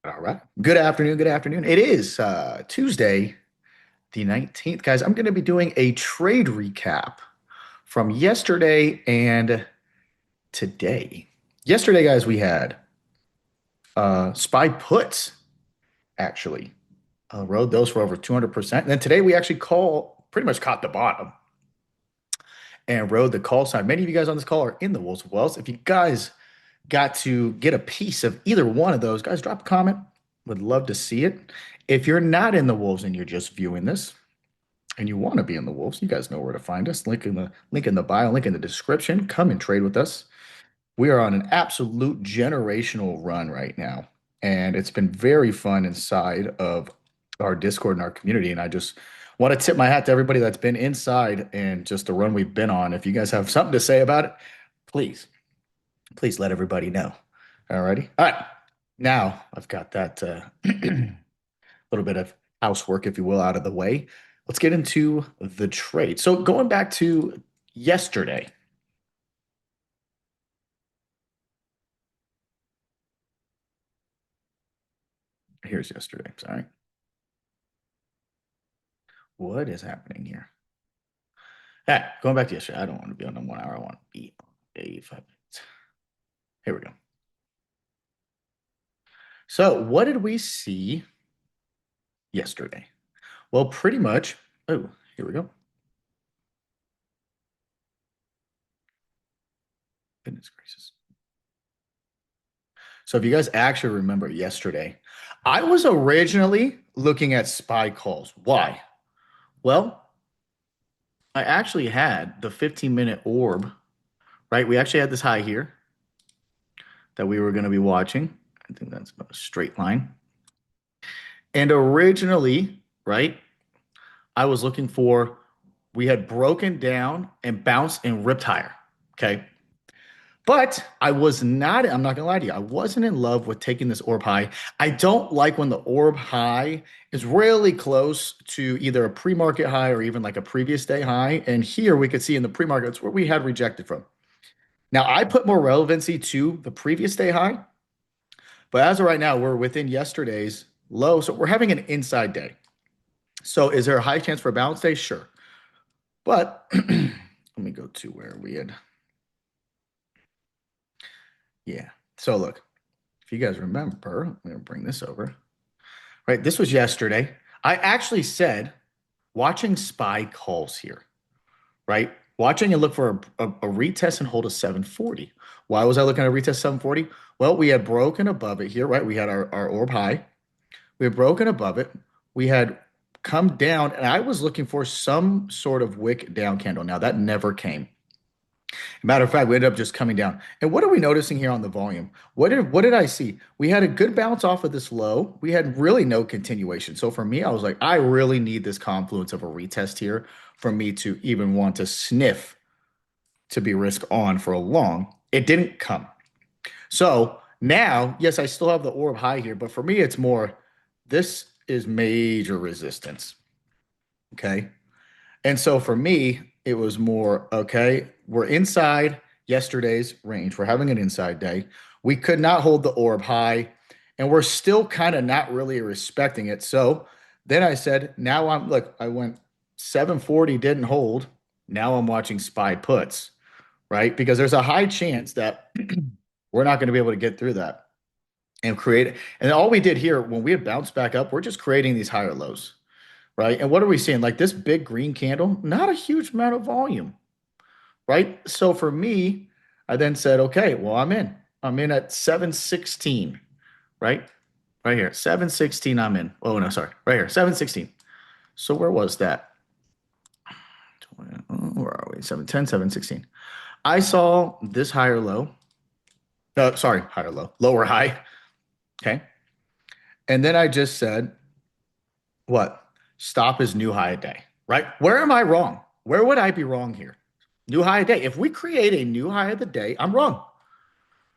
All right. Good afternoon. Good afternoon. It is Tuesday, the 19th. Guys, I'm going to be doing a trade recap from yesterday and today. Yesterday, guys, we had SPY puts actually rode those for over 200%. And then today we actually pretty much caught the bottom and rode the call side. Many of you guys on this call are in the Wolves of Wells. If you guys got to get a piece of either one of those, guys, drop a comment. Would love to see it. If you're not in the Wolves and you're just viewing this and you want to be in the Wolves, you guys know where to find us. Link in the bio, link in the description. Come and trade with us. We are on an absolute generational run right now, and it's been very fun inside of our Discord and our community. And I just want to tip my hat to everybody that's been inside and just the run we've been on. If you guys have something to say about it, please, please let everybody know. Alrighty. All right. Now I've got that little bit of housework, if you will, out of the way. Let's get into the trade. So going back to yesterday, here's yesterday. Sorry. What is happening here? Yeah, going back to yesterday. I don't want to be on the 1 hour. I want to be on 5 minutes. Here we go. So what did we see yesterday? Well, pretty much. Oh, here we go. Goodness gracious. So if you guys actually remember yesterday, I was originally looking at SPY calls. Why? Well, I actually had the 15-minute orb, right? We actually had this high here that we were going to be watching. I think that's about a straight line. And originally, right, I was looking for, we had broken down and bounced and ripped higher. Okay. But I was not, I'm not gonna lie to you, I wasn't in love with taking this orb high. I don't like when the orb high is really close to either a pre-market high or even like a previous day high. And here we could see in the pre-market, it's where we had rejected from. Now I put more relevancy to the previous day high, but as of right now, we're within yesterday's low. So we're having an inside day. So is there a high chance for a bounce day? Sure. But let me go to where we had. Yeah. So look, if you guys remember, I'm going to bring this over. Right. This was yesterday. I actually said watching SPY calls here, right? Watching and look for a retest and hold a 740. Why was I looking at a retest 740? Well, we had broken above it here, right? We had our orb high. We had broken above it. We had come down, and I was looking for some sort of wick down candle. Now, that never came. Matter of fact, we ended up just coming down. And what are we noticing here on the volume? What did I see? We had a good bounce off of this low. We had really no continuation. So for me, I was like, I really need this confluence of a retest here for me to even want to sniff to be risk on for a long. It didn't come. So now, yes, I still have the orb high here, but for me, it's more this is major resistance. Okay. And so for me, it was more, okay, we're inside yesterday's range. We're having an inside day. We could not hold the orb high, and we're still kind of not really respecting it. So then I said, now look, I went 740, didn't hold. Now I'm watching SPY puts, right? Because there's a high chance that we're not going to be able to get through that and create. And all we did here, when we had bounced back up, we're just creating these higher lows, right? And what are we seeing? Like this big green candle, not a huge amount of volume, right? So for me, I then said, okay, well, I'm in. I'm in at 716, right? Right here, 716, I'm in. Oh, no, sorry, right here, 716. So where was that? Where are we? 710, 716. I saw this higher low. Sorry, higher low, lower high. Okay. And then I just said, what? Stop is new high a day, right? Where am I wrong? Where would I be wrong here? New high a day. If we create a new high of the day, I'm wrong.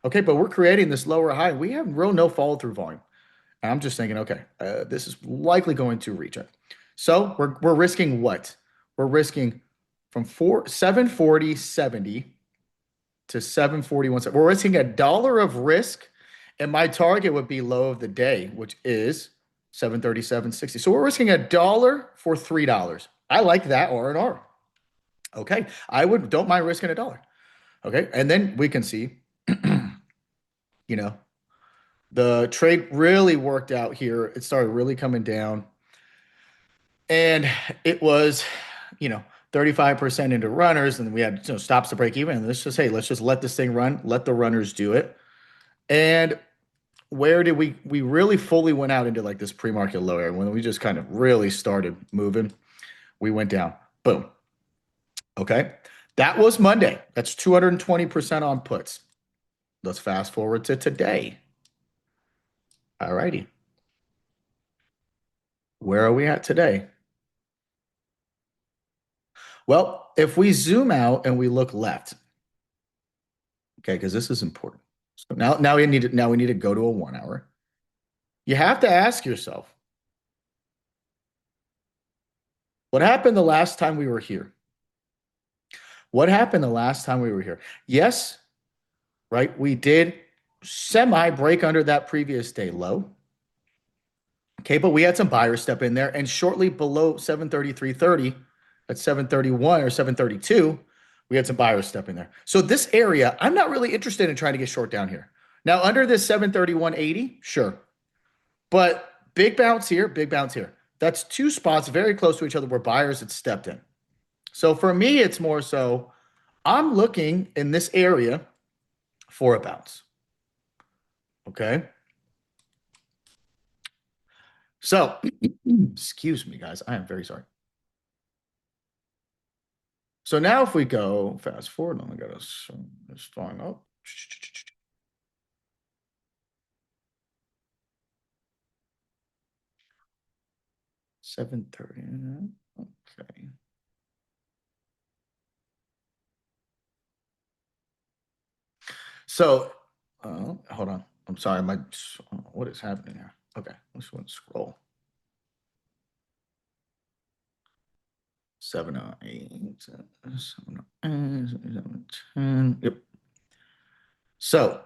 Okay, but we're creating this lower high. We have real no follow through volume. And I'm just thinking, okay, this is likely going to reach it. So we're risking what? We're risking from 740.70 to 741. We're risking $1 of risk And my target would be low of the day, which is 737.60. So we're risking a dollar for $3. I like that R&R. Okay. I would don't mind risking a dollar. Okay. And then we can see, you know, the trade really worked out here. It started really coming down. And it was, you know, 35% into runners, and we had stops to break even. And let's just let this thing run, let the runners do it. And where did we really fully went out into like this pre-market low area when we just kind of really started moving, we went down. Boom. Okay. That was Monday. That's 220% on puts. Let's fast forward to today. All righty. Where are we at today? Well, if we zoom out and we look left, okay, because this is important. So now we need to go to a 1 hour. You have to ask yourself, what happened the last time we were here? What happened the last time we were here? Yes, right? We did semi break under that previous day low. Okay, but we had some buyers step in there, and shortly below 733.30 at 731 or 732, we had some buyers step in there. So this area, I'm not really interested in trying to get short down here. Now, under this 731.80, sure. But big bounce here, big bounce here. That's two spots very close to each other where buyers had stepped in. So for me, it's more so I'm looking in this area for a bounce. Okay. So, excuse me, guys. I am very sorry. So now if we go fast forward, I got us starting up. 7:30. Okay. So, hold on. I'm sorry. What is happening here? Okay, let's scroll. 708, 710. Yep. So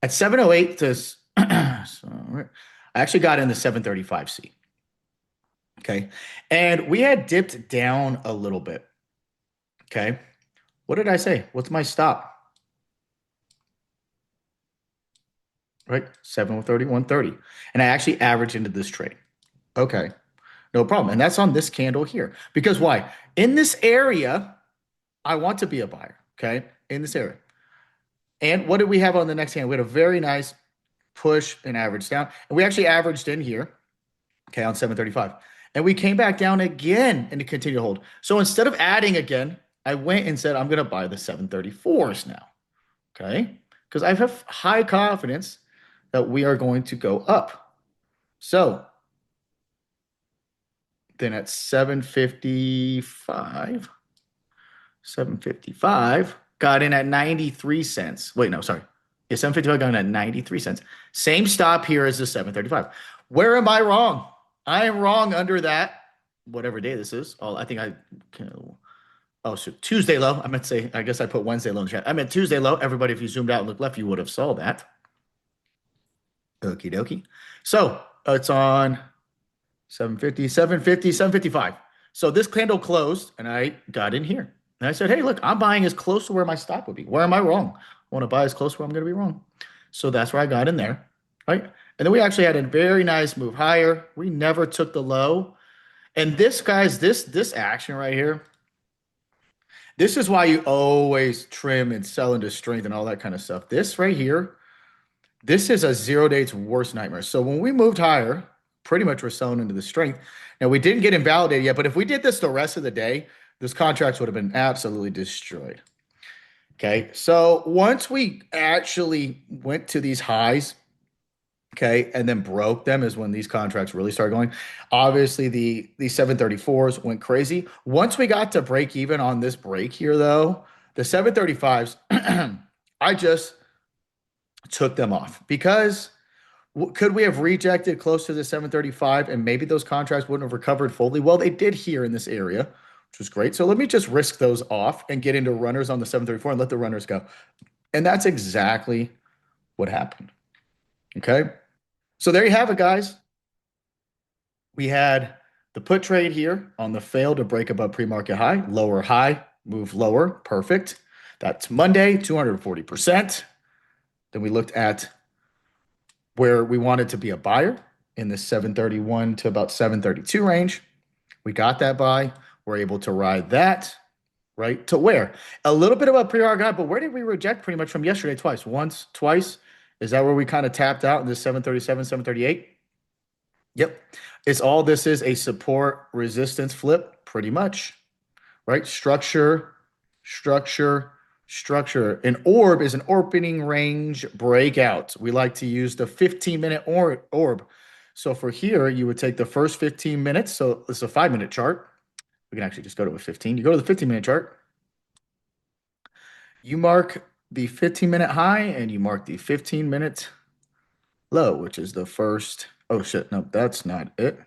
at 708 to I actually got in the 735C. Okay. And we had dipped down a little bit. Okay. What did I say? What's my stop? Right? 731.30. And I actually averaged into this trade. Okay. No problem. And that's on this candle here. Because why? In this area, I want to be a buyer. Okay. In this area. And what did we have on the next hand? We had a very nice push and average down. And we actually averaged in here, okay, on 735. And we came back down again and to continue to hold. So instead of adding again, I went and said, I'm going to buy the 734s now, okay? Because I have high confidence that we are going to go up. So then at 755, got in at 93 cents. Wait, no, sorry. Yeah, 755 got in at 93 cents. Same stop here as the 735. Where am I wrong? I am wrong under that, whatever day this is. Oh, I think so Tuesday low. I meant to say, I guess I put Wednesday low in the chat. I meant Tuesday low. Everybody, if you zoomed out and looked left, you would have saw that. Okie dokie. So it's on 750, 750, 755. So this candle closed and I got in here. And I said, hey, look, I'm buying as close to where my stop would be. Where am I wrong? I want to buy as close where I'm going to be wrong. So that's where I got in there, right? And then we actually had a very nice move higher. We never took the low. And this, guys, this action right here, this is why you always trim and sell into strength and all that kind of stuff. This right here, this is a 0 days worst nightmare. So when we moved higher, pretty much we're selling into the strength. Now, we didn't get invalidated yet, but if we did this the rest of the day, this contracts would have been absolutely destroyed. Okay, so once we actually went to these highs, okay, and then broke them is when these contracts really started going. Obviously, the 734s went crazy. Once we got to break even on this break here, though, the 735s, I just took them off because could we have rejected close to the 735 and maybe those contracts wouldn't have recovered fully? Well, they did here in this area, which was great. So let me just risk those off and get into runners on the 734 and let the runners go. And that's exactly what happened. Okay. So there you have it, guys. We had the put trade here on the fail to break above pre-market high, lower high, move lower. Perfect. That's Monday, 240%. Then we looked at where we wanted to be a buyer in the 731 to about 732 range. We got that buy. We're able to ride that right to where? A little bit of a pre-arc guy, but where did we reject pretty much from yesterday twice? Once, twice. Is that where we kind of tapped out in this 737, 738? Yep. It's all this is a support resistance flip, pretty much, right? Structure, structure, structure. An orb is an opening range breakout. We like to use the 15-minute orb. So for here, you would take the first 15 minutes. So it's a 5-minute chart. We can actually just go to a 15. You go to the 15-minute chart. You mark the 15-minute high and you mark the 15-minute low, which is the first. Oh, shit. No, that's not it.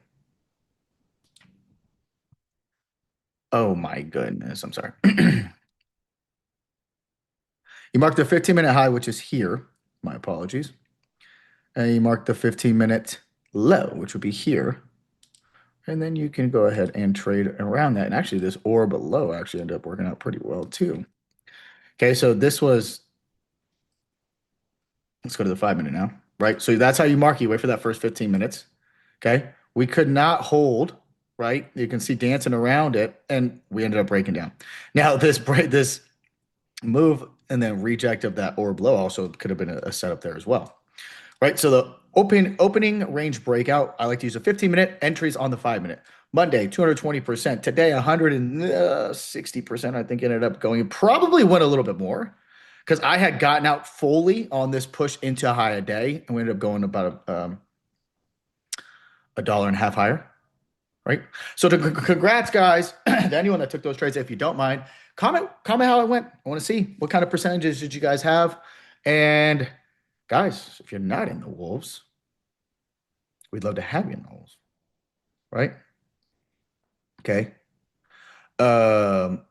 Oh, my goodness. I'm sorry. You mark the 15-minute high, which is here. My apologies. And you mark the 15-minute low, which would be here. And then you can go ahead and trade around that. And actually, this orb low actually ended up working out pretty well, too. Okay, so this was, let's go to the 5-minute now, right? So that's how you mark. You wait for that first 15 minutes. Okay. We could not hold, right? You can see dancing around it, and we ended up breaking down. Now, this move and then reject of that orb low also could have been a setup there as well, right? So the opening range breakout, I like to use a 15-minute entries on the 5-minute. Monday, 220%. Today, 160%. I think ended up going. It probably went a little bit more because I had gotten out fully on this push into a high a day, and we ended up going about a dollar and a half higher, right? So congrats, guys, to anyone that took those trades. If you don't mind, comment how it went. I want to see what kind of percentages did you guys have. And guys, if you're not in the Wolves, we'd love to have you in the Wolves, right? Okay. Um,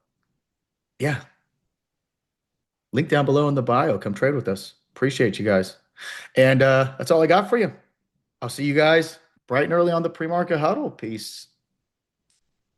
yeah. Link down below in the bio. Come trade with us. Appreciate you guys. And that's all I got for you. I'll see you guys bright and early on the pre-market huddle. Peace.